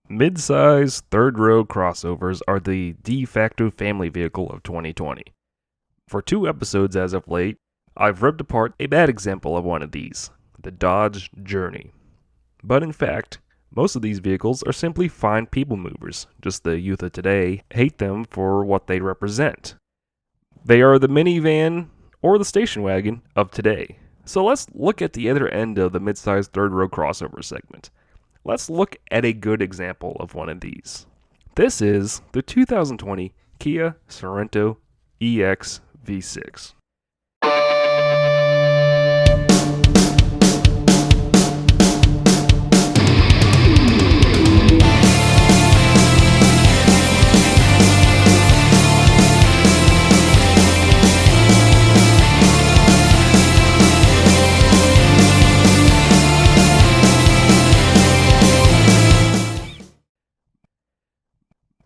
Midsize third-row crossovers are the de facto family vehicle of 2020. For 2 episodes as of late, I've ripped apart a bad example of one of these, the Dodge Journey. But in fact, most of these vehicles are simply fine people movers, just the youth of today hate them for what they represent. They are the minivan or the station wagon of today. So let's look at the other end of the midsize third-row crossover segment. Let's look at a good example of one of these. This is the 2020 Kia Sorento EX V6.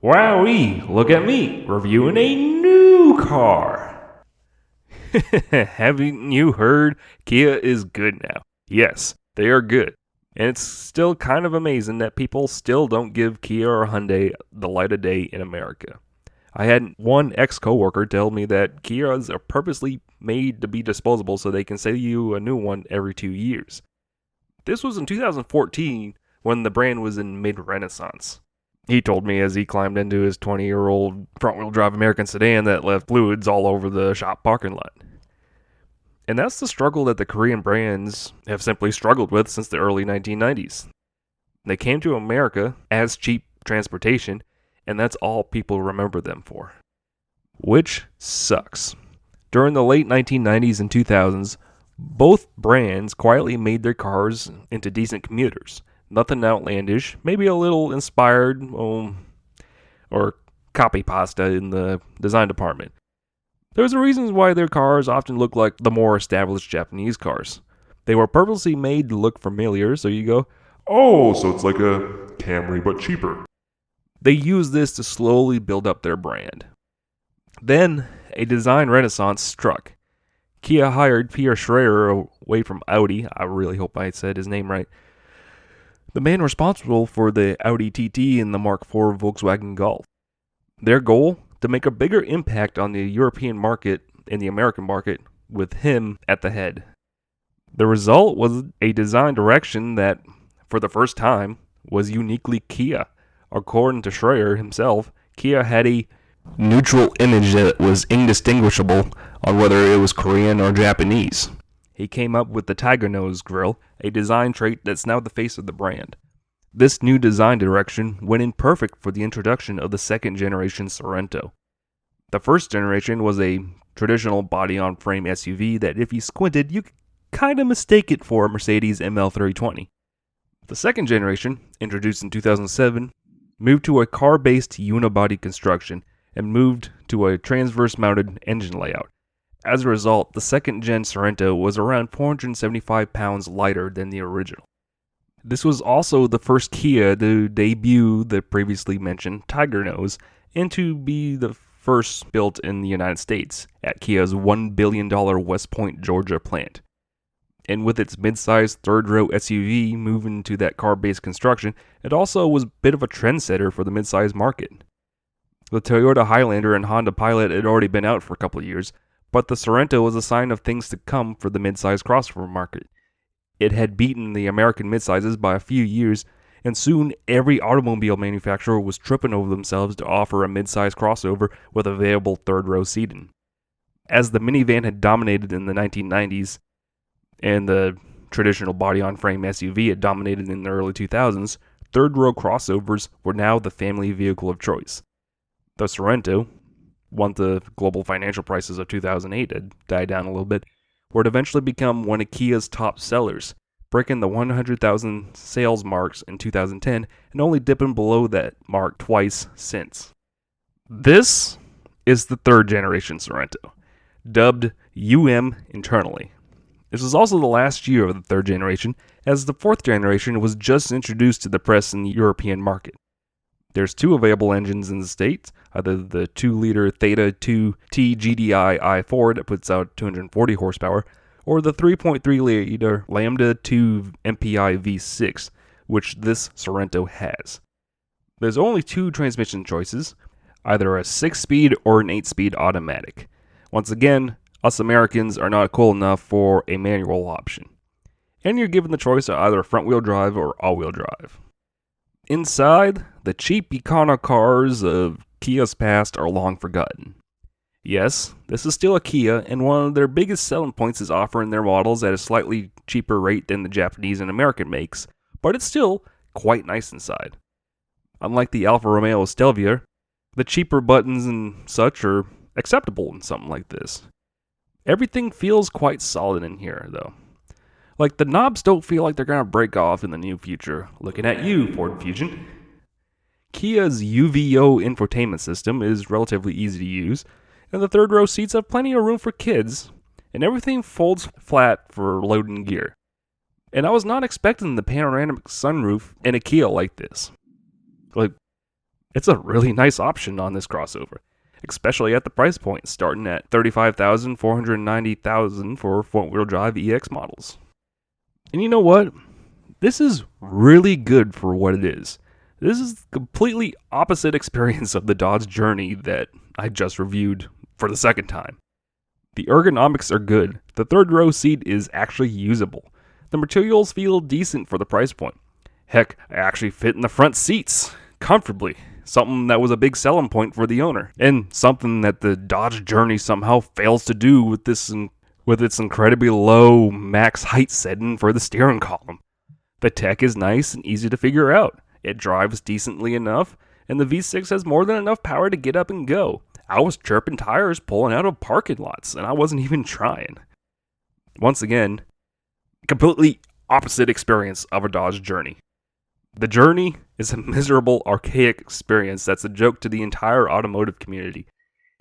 Wowee, look at me, reviewing a new car. Haven't you heard? Kia is good now. Yes, they are good. And it's still kind of amazing that people still don't give Kia or Hyundai the light of day in America. I had one ex-coworker tell me that Kias are purposely made to be disposable so they can sell you a new one every 2 years. This was in 2014 when the brand was in mid-renaissance. He told me as he climbed into his 20-year-old front-wheel drive American sedan that left fluids all over the shop parking lot. And that's the struggle that the Korean brands have simply struggled with since the early 1990s. They came to America as cheap transportation, and that's all people remember them for. Which sucks. During the late 1990s and 2000s, both brands quietly made their cars into decent commuters. Nothing outlandish, maybe a little inspired or copy pasta in the design department. There's a reason why their cars often look like the more established Japanese cars. They were purposely made to look familiar, so you go, oh, so it's like a Camry but cheaper. They use this to slowly build up their brand. Then, a design renaissance struck. Kia hired Pierre Schreier away from Audi. I really hope I said his name right. The man responsible for the Audi TT and the Mark IV Volkswagen Golf. Their goal? To make a bigger impact on the European market and the American market with him at the head. The result was a design direction that, for the first time, was uniquely Kia. According to Schreier himself, Kia had a neutral image that was indistinguishable on whether it was Korean or Japanese. He came up with the Tiger Nose grille, a design trait that's now the face of the brand. This new design direction went in perfect for the introduction of the second generation Sorento. The first generation was a traditional body-on-frame SUV that if you squinted, you could kind of mistake it for a Mercedes ML320. The second generation, introduced in 2007, moved to a car-based unibody construction and moved to a transverse-mounted engine layout. As a result, the second-gen Sorento was around 475 pounds lighter than the original. This was also the first Kia to debut the previously mentioned Tiger Nose and to be the first built in the United States at Kia's $1 billion West Point, Georgia plant. And with its mid-sized third-row SUV moving to that car-based construction, it also was a bit of a trendsetter for the mid-size market. The Toyota Highlander and Honda Pilot had already been out for a couple of years, but the Sorento was a sign of things to come for the midsize crossover market. It had beaten the American midsizes by a few years, and soon every automobile manufacturer was tripping over themselves to offer a midsize crossover with available third-row seating. As the minivan had dominated in the 1990s, and the traditional body-on-frame SUV had dominated in the early 2000s, third-row crossovers were now the family vehicle of choice. The Sorento, once the global financial crisis of 2008 had died down a little bit, would eventually become one of Kia's top sellers, breaking the 100,000 sales marks in 2010 and only dipping below that mark twice since. This is the third generation Sorento, dubbed UM internally. This was also the last year of the third generation, as the fourth generation was just introduced to the press in the European market. There's 2 available engines in the States, either the 2-liter Theta 2T GDI i4 that puts out 240 horsepower, or the 3.3-liter Lambda 2 MPI V6, which this Sorento has. There's only two transmission choices, either a 6-speed or an 8-speed automatic. Once again, us Americans are not cool enough for a manual option. And you're given the choice of either front-wheel drive or all-wheel drive. Inside, the cheap econo cars of Kia's past are long forgotten. Yes, this is still a Kia, and one of their biggest selling points is offering their models at a slightly cheaper rate than the Japanese and American makes, but it's still quite nice inside. Unlike the Alfa Romeo Stelvia, the cheaper buttons and such are acceptable in something like this. Everything feels quite solid in here, though. Like, the knobs don't feel like they're going to break off in the near future. Looking at you, Ford Fusion. Kia's UVO infotainment system is relatively easy to use, and the third row seats have plenty of room for kids, and everything folds flat for loading gear. And I was not expecting the panoramic sunroof in a Kia like this. Like, it's a really nice option on this crossover, especially at the price point, starting at $35,000, $490,000 for front-wheel drive EX models. And you know what? This is really good for what it is. This is the completely opposite experience of the Dodge Journey that I just reviewed for the second time. The ergonomics are good. The third row seat is actually usable. The materials feel decent for the price point. Heck, I actually fit in the front seats comfortably. Something that was a big selling point for the owner. And something that the Dodge Journey somehow fails to do with its incredibly low max height setting for the steering column. The tech is nice and easy to figure out. It drives decently enough, and the V6 has more than enough power to get up and go. I was chirping tires pulling out of parking lots, and I wasn't even trying. Once again, completely opposite experience of a Dodge Journey. The Journey is a miserable, archaic experience that's a joke to the entire automotive community.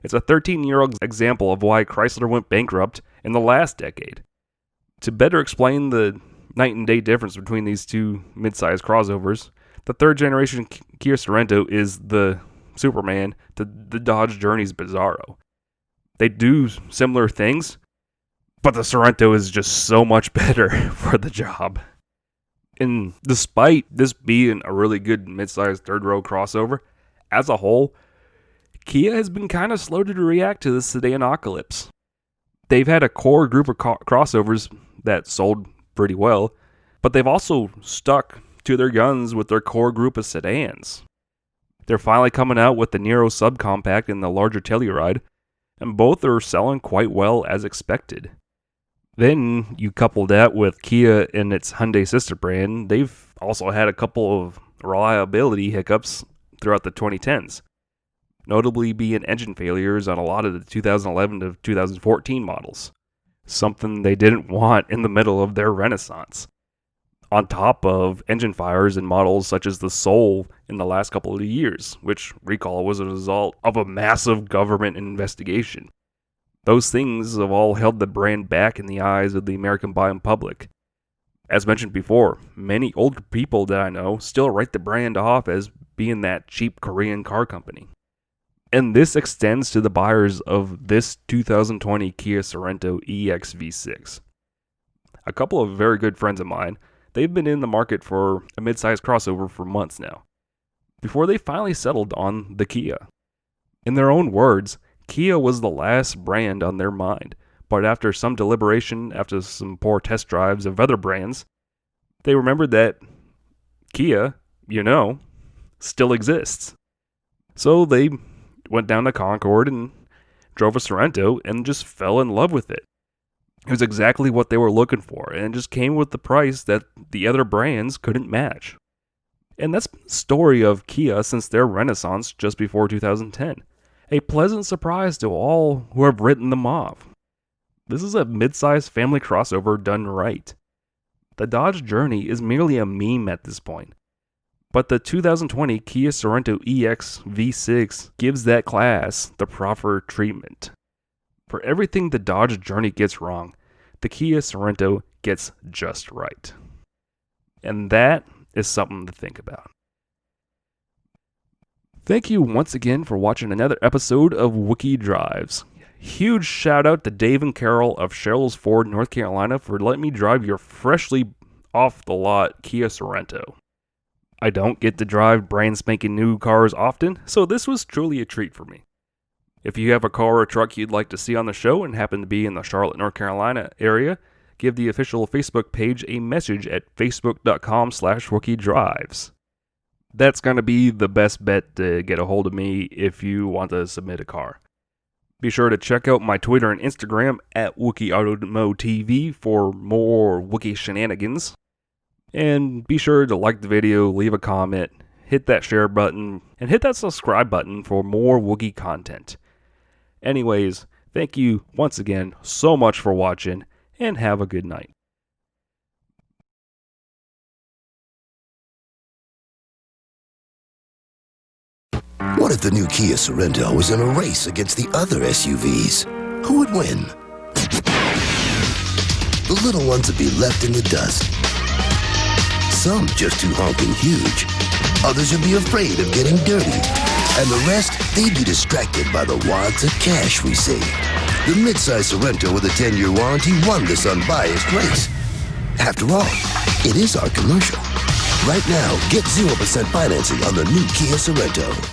It's a 13-year-old example of why Chrysler went bankrupt in the last decade. To better explain the night and day difference between these two midsize crossovers, the third generation Kia Sorento is the Superman to the Dodge Journey's Bizarro. They do similar things, but the Sorento is just so much better for the job. And despite this being a really good midsize third row crossover, as a whole, Kia has been kind of slow to react to the sedanocalypse. They've had a core group of crossovers that sold pretty well, but they've also stuck to their guns with their core group of sedans. They're finally coming out with the Niro subcompact and the larger Telluride, and both are selling quite well as expected. Then you couple that with Kia and its Hyundai sister brand, they've also had a couple of reliability hiccups throughout the 2010s. Notably being engine failures on a lot of the 2011 to 2014 models. Something they didn't want in the middle of their renaissance. On top of engine fires in models such as the Soul in the last couple of years, which recall was a result of a massive government investigation. Those things have all held the brand back in the eyes of the American buying public. As mentioned before, many older people that I know still write the brand off as being that cheap Korean car company. And this extends to the buyers of this 2020 Kia Sorento EX V6. A couple of very good friends of mine, they've been in the market for a midsize crossover for months now, before they finally settled on the Kia. In their own words, Kia was the last brand on their mind, but after some deliberation, after some poor test drives of other brands, they remembered that Kia, still exists. So they went down to Concord and drove a Sorento and just fell in love with it. It was exactly what they were looking for, and it just came with the price that the other brands couldn't match. And that's been the story of Kia since their renaissance just before 2010. A pleasant surprise to all who have written them off. This is a mid-sized family crossover done right. The Dodge Journey is merely a meme at this point. But the 2020 Kia Sorento EX V6 gives that class the proper treatment. For everything the Dodge Journey gets wrong, the Kia Sorento gets just right. And that is something to think about. Thank you once again for watching another episode of Wookie Drives. Huge shout out to Dave and Carol of Cheryl's Ford, North Carolina for letting me drive your freshly off the lot Kia Sorento. I don't get to drive brand spanking new cars often, so this was truly a treat for me. If you have a car or truck you'd like to see on the show and happen to be in the Charlotte, North Carolina area, give the official Facebook page a message at facebook.com/WookieDrives. That's going to be the best bet to get a hold of me if you want to submit a car. Be sure to check out my Twitter and Instagram at WookieAutomoTV for more Wookie shenanigans. And be sure to like the video, leave a comment, hit that share button, and hit that subscribe button for more Wookie content. Anyways, thank you once again so much for watching, and have a good night. What if the new Kia Sorento was in a race against the other SUVs? Who would win? The little ones would be left in the dust. Some just too honking huge. Others would be afraid of getting dirty. And the rest, they'd be distracted by the wads of cash we saved. The midsize Sorento with a 10-year warranty won this unbiased race. After all, it is our commercial. Right now, get 0% financing on the new Kia Sorento.